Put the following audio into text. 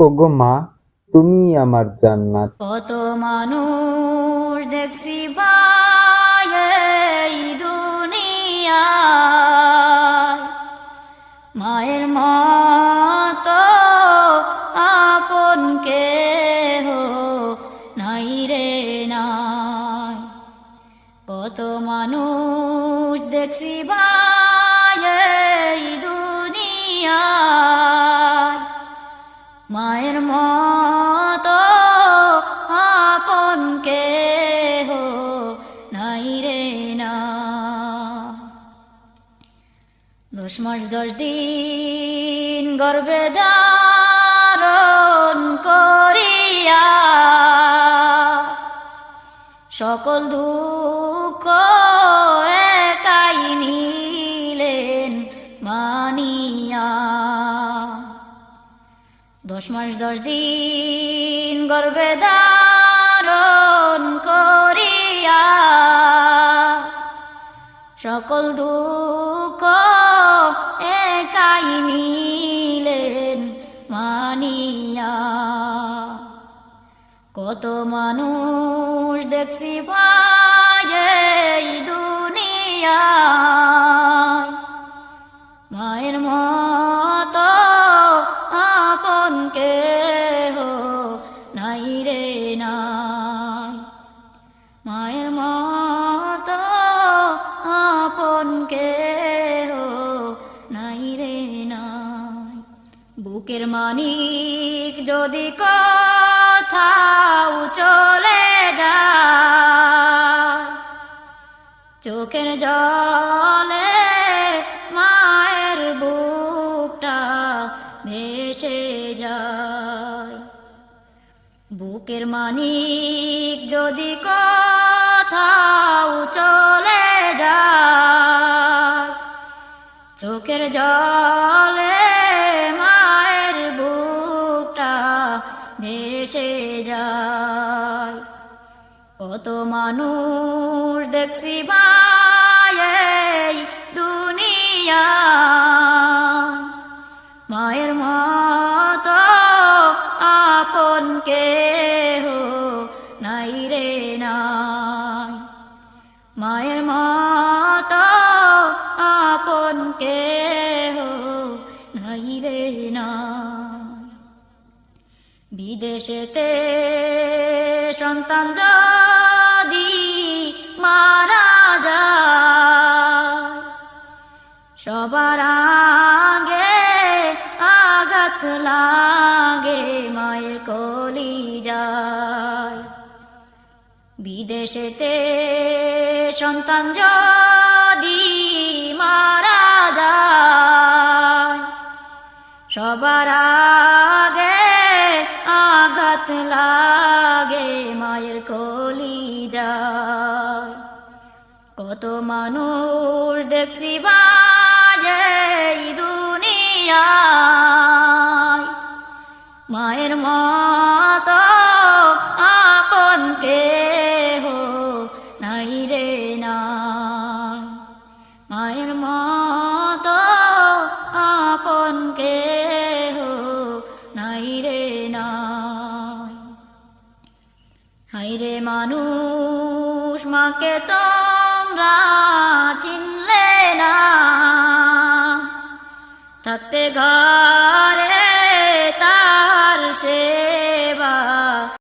ওগো মা, তুমি আমার জান্নাত। কত মানুষ দেখছি ভাই এই দুনিয়ায়, মায়ের মতো আপন কেহ নাই রে নাই। কত মানুষ দেখছি ভাই এই দুনিয়ায়, মায়ের মতো আপন কেহ নাই রে না। 10 মাস 10 দিন গর্ভে ধারণ করিয়া, সকল দুঃখ একাই নিলেন মানিয়া। 10 মাস 10 দিন গর্ভে ধারণ করিয়া, সকল দুঃখ একাই নিলেন মানিয়া। কত মানুষ দেখছি ভাই এই দুনিয়ায়, মায়ের মতো আপন কেহ নাই রে নাই। মায়ের মতো আপন কেহ নাই রে নাই। বুকের মানিক যদি কোথাও চলে যায়, চোখের জলে মায়ের বুকটা ভেসে যায়। বুকের মানিক যদি কোথাও চলে যায়, চোখের জলে মায়ের বুকটা ভেসে যায়। কত মানুষ দেখছি ভাই এই দুনিয়ায়, মায়ের মতো আপন কেহ নাই রে নাই। মায়ের মতো আপন কেহ নাই রে নাই। বিদেশেতে সন্তান যদি মারা যায়, সবার আগে আঘাত লাগে মায়ের কলিজায়। বিদেশেতে সন্তান যদি মারা যায়, সবার আগে আঘাত লাগে মায়ের কলিজায়। কত মানুষ দেখছি ভাই এই দুনিয়ায়, মায়ের মতো আপন কেহ নাই রে নাই। মায়ের মতো আপন কেহ নাই রে নাই। হায়রে মানুষ, মাকে তোমরা চিনলে না, থাকতে ঘরে তার সে